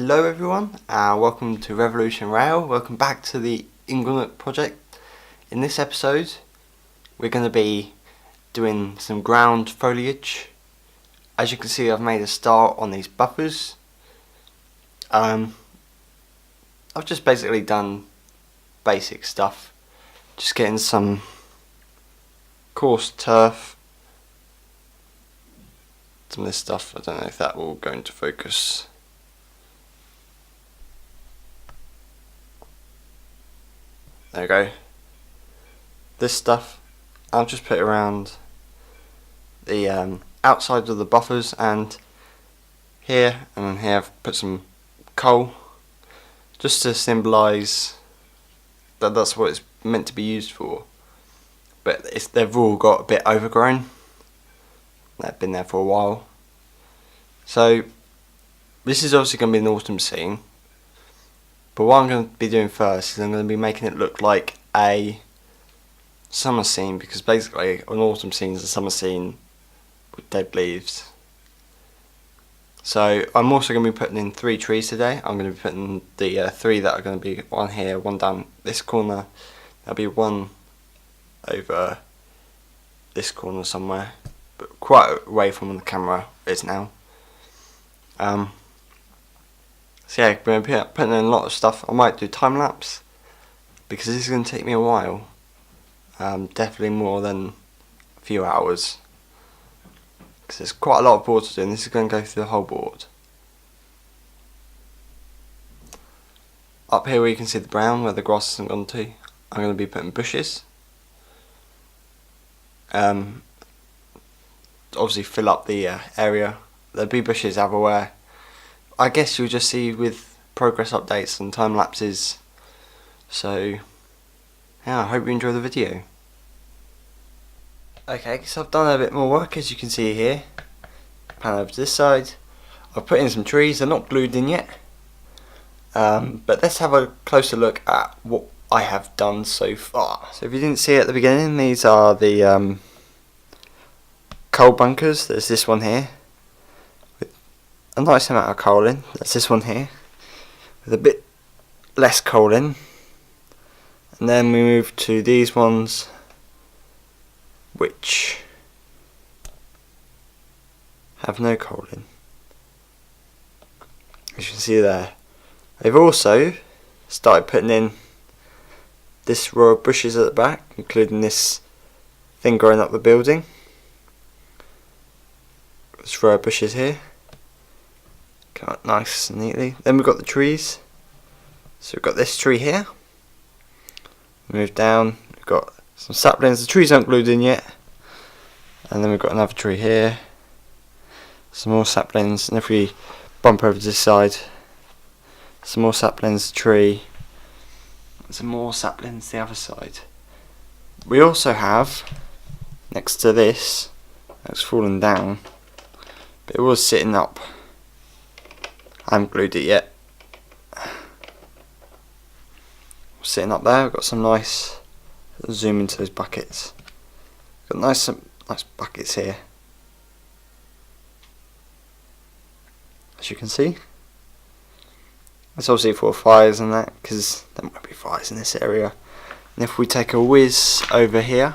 Hello everyone, welcome to Revolution Rail. Welcome back to the Inglenook project. In this episode we're going to be doing some ground foliage. As you can see, I've made a start on these buffers. I've just basically done basic stuff, just getting some coarse turf, some of this stuff. I don't know if that will go into focus. There we go. This stuff I'll just put around the outside of the buffers, and here and then here I've put some coal just to symbolise that that's what it's meant to be used for. But they've all got a bit overgrown. They've been there for a while. So this is obviously going to be an autumn scene. But what I'm going to be doing first is I'm going to be making it look like a summer scene, because basically an autumn scene is a summer scene with dead leaves. So I'm also going to be putting in 3 trees today. I'm going to be putting the 3 that are going to be one here, one down this corner. There'll be one over this corner somewhere, but quite away from the camera is now. So yeah, we're going to be putting in a lot of stuff. I might do time lapse because this is going to take me a while. Definitely more than a few hours, because there's quite a lot of board to do, and this is going to go through the whole board. Up here where you can see the brown, where the grass hasn't gone to, I'm going to be putting bushes. Obviously fill up the area. There'll be bushes everywhere. I guess you'll just see with progress updates and time lapses. So yeah, I hope you enjoy the video. Okay, so I've done a bit more work, as you can see here. Pan over to this side. I've put in some trees, they're not glued in yet. But let's have a closer look at what I have done so far. So if you didn't see at the beginning, these are the coal bunkers. There's this one here with a nice amount of coal in. There's this one here with a bit less coal in. And then we move to these ones, which have no coal in. As you can see there. They've also started putting in this row of bushes at the back, including this thing growing up the building. This row of bushes here. Come out nice and neatly. Then we've got the trees. So we've got this tree here. Move down, we've got some saplings. The trees aren't glued in yet. And then we've got another tree here. Some more saplings, and if we bump over to this side, some more saplings, tree, and some more saplings the other side. We also have, next to this, it's fallen down, but it was sitting up. I haven't glued it yet. Sitting up there, we've got some nice, zoom into those buckets. Got nice buckets here, as you can see. It's obviously for fires and that, because there might be fires in this area. And if we take a whiz over here,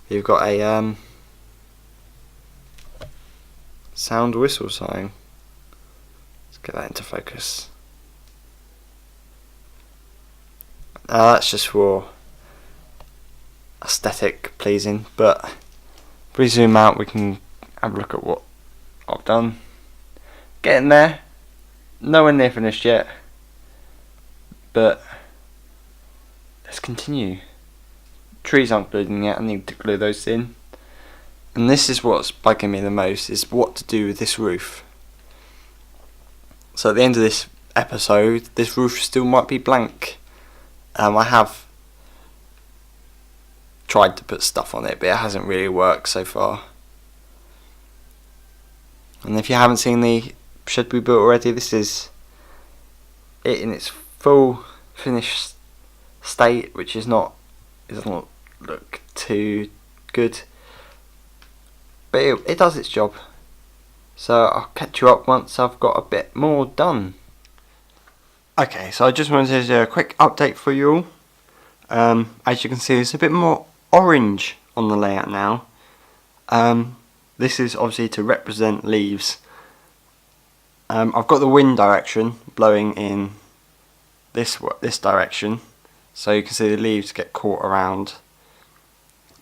you've got a sound whistle sign. Let's get that into focus. Now that's just for aesthetic pleasing, but if we zoom out we can have a look at what I've done. Getting there, nowhere near finished yet, but let's continue. Trees aren't glued in yet, I need to glue those in. And this is what's bugging me the most, is what to do with this roof. So at the end of this episode, this roof still might be blank. I have tried to put stuff on it, but it hasn't really worked so far. And if you haven't seen the shed we built already, this is it in its full finished state, which is not, it doesn't look too good, but it does its job. So I'll catch you up once I've got a bit more done. Okay, so I just wanted to do a quick update for you all. As you can see, there's a bit more orange on the layout now. This is obviously to represent leaves. I've got the wind direction blowing in this direction, so you can see the leaves get caught around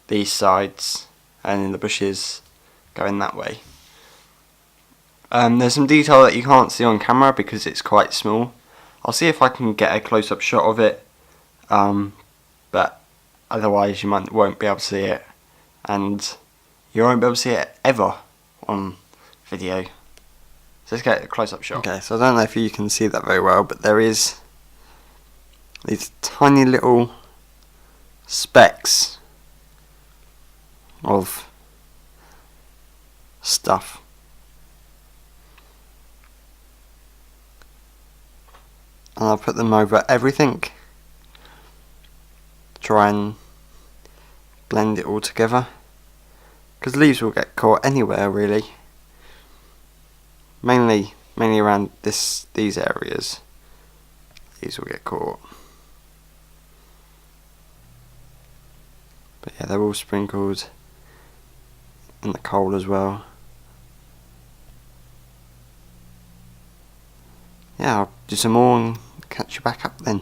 these sides and in the bushes going that way. There's some detail that you can't see on camera because it's quite small. I'll see if I can get a close-up shot of it, but otherwise you won't be able to see it, and you won't be able to see it ever on video. So let's get a close-up shot. Okay, so I don't know if you can see that very well, but there is these tiny little specks of stuff. And I'll put them over everything, try and blend it all together, because leaves will get caught anywhere really, mainly around these areas. These will get caught, but yeah, they're all sprinkled in the coal as well. Yeah, I'll do some more and catch you back up then.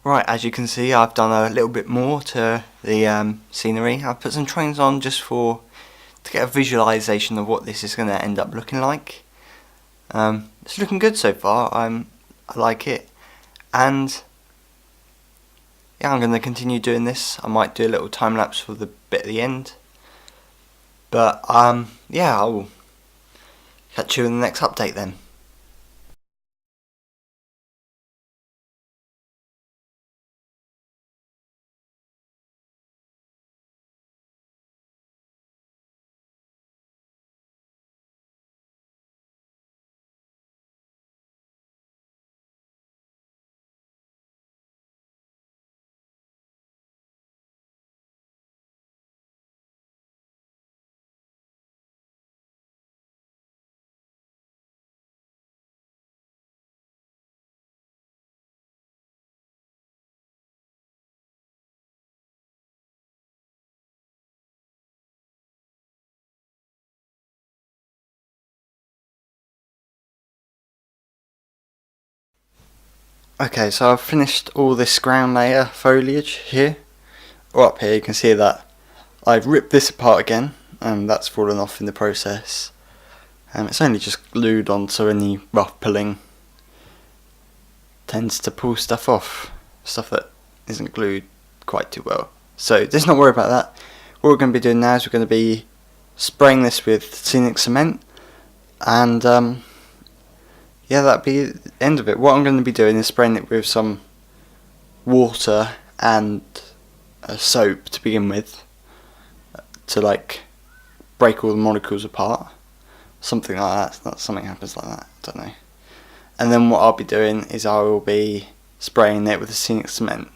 Right, as you can see, I've done a little bit more to the scenery. I've put some trains on just to get a visualisation of what this is going to end up looking like. It's looking good so far. I like it, and yeah, I'm going to continue doing this. I might do a little time lapse for the bit at the end, but yeah, I'll catch you in the next update then. Okay, so I've finished all this ground layer foliage here. Or up here you can see that I've ripped this apart again, and that's fallen off in the process. It's only just glued on, so any rough pulling tends to pull stuff off, stuff that isn't glued quite too well. So let's not worry about that. What we're going to be doing now is we're going to be spraying this with Scenic cement, and yeah, that'll be the end of it. What I'm going to be doing is spraying it with some water and a soap to begin with, to like break all the molecules apart, something like that. Something happens like that, I don't know. And then what I'll be doing is I will be spraying it with the Scenic cement.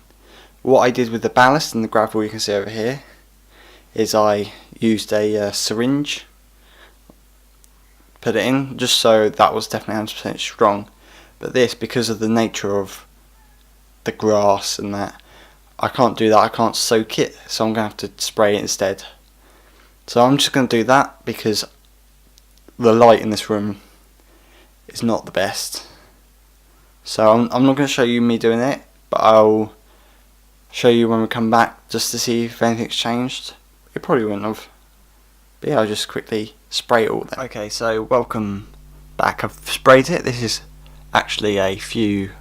What I did with the ballast and the gravel you can see over here is I used a syringe, put it in, just so that was definitely 100% strong. But this, because of the nature of the grass and that, I can't do that, I can't soak it, so I'm going to have to spray it instead. So I'm just going to do that because the light in this room is not the best. So I'm not going to show you me doing it, but I'll show you when we come back just to see if anything's changed. It probably wouldn't have. But yeah, I'll just quickly spray it all there. Okay, so welcome back. I've sprayed it. This is actually a few,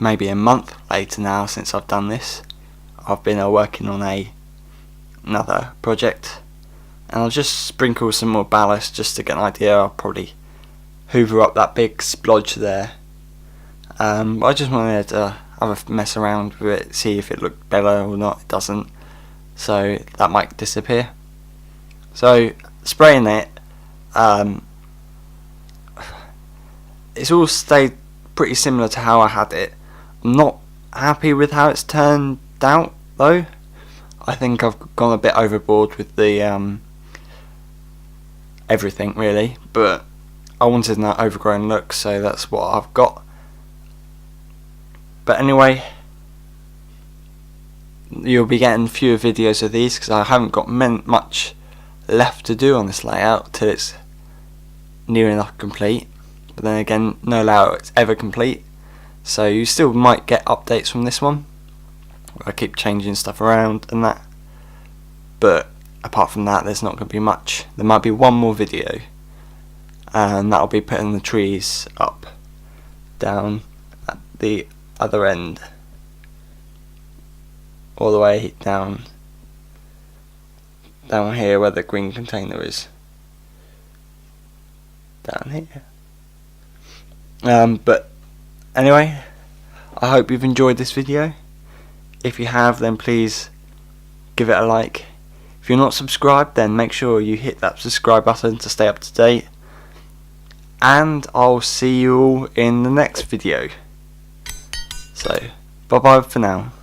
maybe a month later now since I've done this. I've been working on another project, and I'll just sprinkle some more ballast just to get an idea. I'll probably hoover up that big splodge there. But I just wanted to have a mess around with it, see if it looked better or not. It doesn't, so that might disappear. So spraying it, it's all stayed pretty similar to how I had it. I'm not happy with how it's turned out though. I think I've gone a bit overboard with the everything really, but I wanted an overgrown look, so that's what I've got. But anyway, you'll be getting fewer videos of these because I haven't got much left to do on this layout till it's near enough complete. But then again, no layout is ever complete, so you still might get updates from this one. I keep changing stuff around and that, but apart from that there's not going to be much. There might be one more video, and that'll be putting the trees up down at the other end, all the way down here where the green container is, down here. But anyway, I hope you've enjoyed this video. If you have, then please give it a like. If you're not subscribed, then make sure you hit that subscribe button to stay up to date. And I'll see you all in the next video. So, bye bye for now.